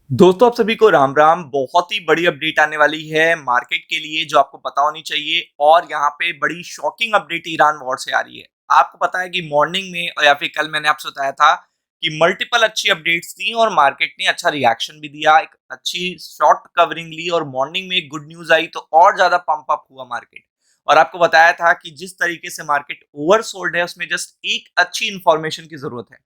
दोस्तों आप सभी को राम राम। बहुत ही बड़ी अपडेट आने वाली है मार्केट के लिए जो आपको पता होनी चाहिए। और यहाँ पे बड़ी शॉकिंग अपडेट ईरान वॉर से आ रही है। आपको पता है कि मॉर्निंग में या फिर कल मैंने आपसे बताया था कि मल्टीपल अच्छी अपडेट्स थी और मार्केट ने अच्छा रिएक्शन भी दिया, एक अच्छी शॉर्ट कवरिंग ली और मॉर्निंग में एक गुड न्यूज आई तो और ज्यादा पंप अप हुआ मार्केट। और आपको बताया था कि जिस तरीके से मार्केट ओवरसोल्ड है उसमें जस्ट एक अच्छी इंफॉर्मेशन की जरूरत है।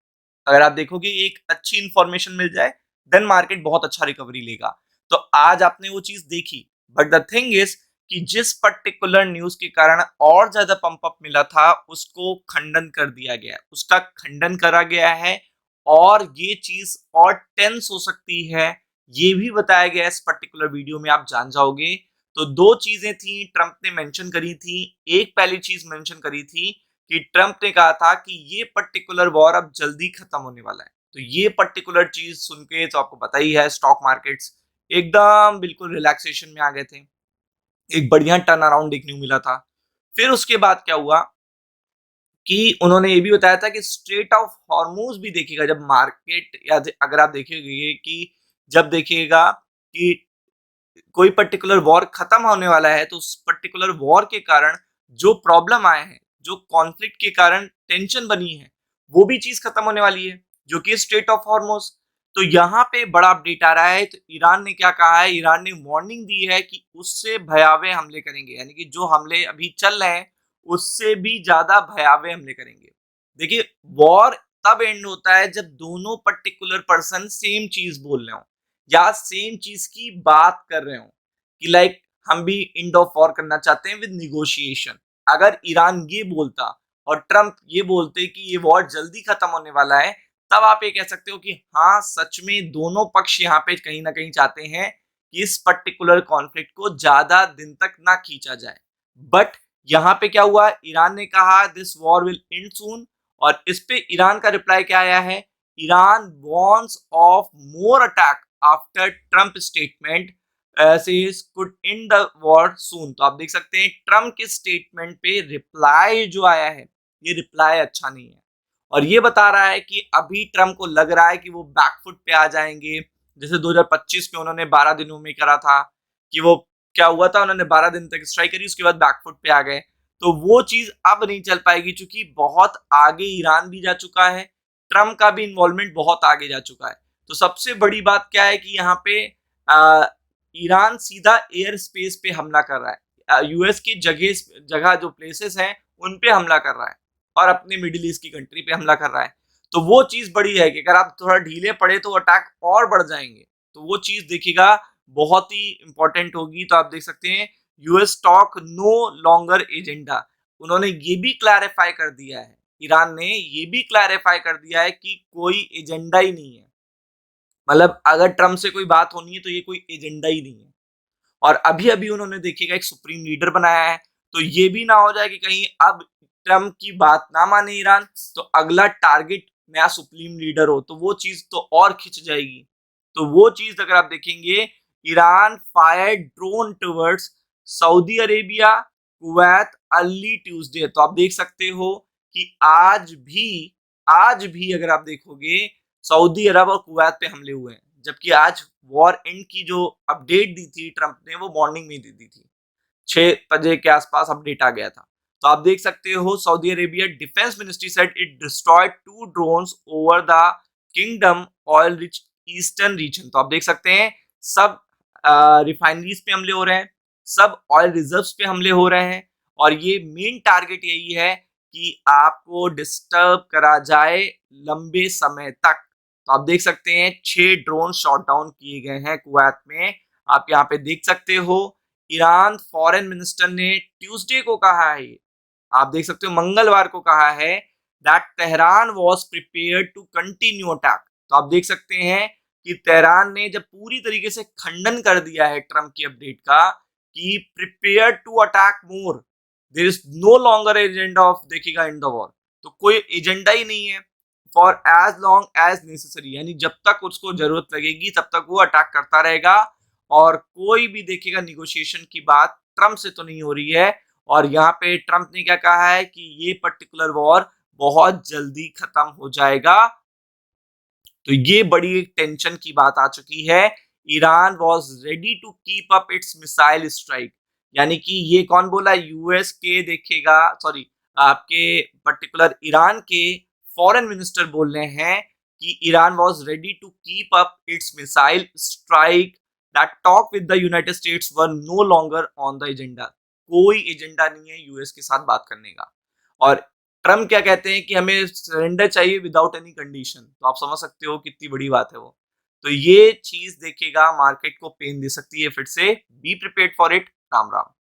अगर आप देखोगे एक अच्छी इंफॉर्मेशन मिल जाए देन मार्केट बहुत अच्छा रिकवरी लेगा। तो आज आपने वो चीज देखी। बट द थिंग इज कि जिस पर्टिकुलर न्यूज के कारण और ज्यादा पंप अप मिला था उसको खंडन कर दिया गया है, उसका खंडन करा गया है। और ये चीज और टेंस हो सकती है ये भी बताया गया है इस पर्टिकुलर वीडियो में, आप जान जाओगे। तो दो चीजें थी ट्रंप ने मेंशन करी थी। एक पहली चीज मेंशन करी थी कि ट्रंप ने कहा था कि ये पर्टिकुलर वॉर अब जल्दी खत्म होने वाला है। तो ये पर्टिकुलर चीज सुन के तो आपको पता ही है स्टॉक मार्केट्स एकदम बिल्कुल रिलैक्सेशन में आ गए थे। एक बढ़िया टर्न अराउंड देखने को मिला था। फिर उसके बाद क्या हुआ कि उन्होंने ये भी बताया था कि स्ट्रेट ऑफ हॉर्मूज भी देखिएगा जब मार्केट, या अगर आप देखेंगे कि जब देखिएगा कि कोई पर्टिकुलर वॉर खत्म होने वाला है तो उस पर्टिकुलर वॉर के कारण जो प्रॉब्लम आए हैं, जो कॉन्फ्लिक्ट के कारण टेंशन बनी है, वो भी चीज खत्म होने वाली है जो कि स्ट्रेट ऑफ हॉर्मोज। तो यहाँ पे बड़ा अपडेट आ रहा है। तो ईरान ने क्या कहा है, ईरान ने वार्निंग दी है कि उससे भयावह हमले करेंगे, यानी कि जो हमले अभी चल रहे हैं उससे भी ज्यादा भयावह हमले करेंगे। देखिए, वॉर तब एंड होता है जब दोनों पर्टिकुलर पर्सन सेम चीज बोल रहे हो या सेम चीज की बात कर रहे हो कि लाइक हम भी एंड ऑफ वॉर करना चाहते हैं विद निगोशिएशन। अगर ईरान ये बोलता और ट्रंप ये बोलते कि ये वॉर जल्दी खत्म होने वाला है, तब आप ये कह सकते हो कि हाँ सच में दोनों पक्ष यहाँ पे कहीं ना कहीं चाहते हैं कि इस पर्टिकुलर कॉन्फ्लिक्ट को ज्यादा दिन तक ना खींचा जाए। बट यहाँ पे क्या हुआ, ईरान ने कहा this war will and soon. और इस पे ईरान का रिप्लाई क्या आया है, Iran wants of more attack after Trump statement says could end the war soon। तो आप देख सकते हैं ट्रंप के स्टेटमेंट पे रिप्लाई जो आया है, ये रिप्लाई अच्छा नहीं है। और ये बता रहा है कि अभी ट्रंप को लग रहा है कि वो बैकफुट पे आ जाएंगे। जैसे 2025 में उन्होंने 12 दिनों में करा था कि वो क्या हुआ था, उन्होंने 12 दिन तक स्ट्राइक करी, उसके बाद बैकफुट पे आ गए। तो वो चीज अब नहीं चल पाएगी क्योंकि बहुत आगे ईरान भी जा चुका है, ट्रंप का भी इन्वॉल्वमेंट बहुत आगे जा चुका है। तो सबसे बड़ी बात क्या है कि यहाँ पे ईरान सीधा एयर स्पेस पे हमला कर रहा है, यूएस की जगह जगह जो प्लेसेस हैं उन पे हमला कर रहा है और अपने मिडिल ईस्ट की कंट्री पे हमला कर रहा है। तो वो चीज बड़ी है कि अगर आप थोड़ा ढीले पड़े तो अटैक और बढ़ जाएंगे। तो वो चीज देखिएगा बहुत ही इंपॉर्टेंट होगी। तो आप देख सकते हैं US talk no longer agenda. उन्होंने ये भी क्लैरिफाई कर दिया है, ईरान ने ये भी क्लैरिफाई कर दिया है कि कोई एजेंडा ही नहीं है। मतलब अगर ट्रम्प से कोई बात होनी है तो ये कोई एजेंडा ही नहीं है। और अभी अभी उन्होंने देखिएगा एक सुप्रीम लीडर बनाया है। तो ये भी ना हो जाए कि कहीं अब ट्रम्प की बात ना माने ईरान तो अगला टारगेट नया सुप्रीम लीडर हो, तो वो चीज तो और खिंच जाएगी। तो वो चीज अगर आप देखेंगे, Iran fire drone towards Saudi Arabia Kuwait early Tuesday. तो आप देख सकते हो कि आज भी अगर आप देखोगे सऊदी अरब और कुवैत पे हमले हुए हैं, जबकि आज वॉर एंड की जो अपडेट दी थी ट्रंप ने वो मॉर्निंग में दी थी, 6 बजे के आसपास अपडेट आ गया था। तो आप देख सकते हो Saudi Arabia defence ministry said it destroyed 2 drones over the kingdom oil rich eastern region. तो आप देख सकते हैं सब रिफाइनरीज पे हमले हो रहे हैं, सब ऑयल रिजर्व्स पे हमले हो रहे हैं। और ये मेन टारगेट यही है कि आपको डिस्टर्ब करा जाए लंबे समय तक। तो आप देख सकते हैं 6 ड्रोन शॉट डाउन किए गए हैं कुवैत में, आप यहाँ पे देख सकते हो। ईरान फॉरेन मिनिस्टर ने ट्यूसडे को कहा है, आप देख सकते हो मंगलवार को कहा है that Tehran was prepared to continue attack. तो आप देख सकते हैं कि तेहरान ने जब पूरी तरीके से खंडन कर दिया है ट्रंप की अपडेट का कि prepare to attack more, there is no longer agenda of देखिएगा इन द वॉर। तो कोई एजेंडा ही नहीं है for as long as necessary, यानी जब तक उसको जरूरत लगेगी तब तक वो अटैक करता रहेगा। और कोई भी देखिएगा निगोशिएशन की बात ट्रंप से तो नहीं हो रही है। और यहाँ पे ट्रंप ने क्या कहा है कि ये पर्टिकुलर वॉर बहुत जल्दी खत्म हो जाएगा। तो ये बड़ी एक टेंशन की बात आ चुकी है। Iran was ready to keep up its missile strike, यानी कि ये कौन बोला? यूएस के देखेगा, सॉरी, आपके पर्टिकुलर ईरान के फॉरेन मिनिस्टर बोल रहे हैं कि Iran was ready to keep up its missile strike, that talk with the United States were no longer on the agenda. कोई एजेंडा नहीं है यूएस के साथ बात करने का। और ट्रम्प क्या कहते हैं कि हमें सरेंडर चाहिए विदाउट एनी कंडीशन। तो आप समझ सकते हो कितनी बड़ी बात है वो। तो ये चीज देखेगा मार्केट को पेन दे सकती है फिर से। Be prepared for it. Ram Ram.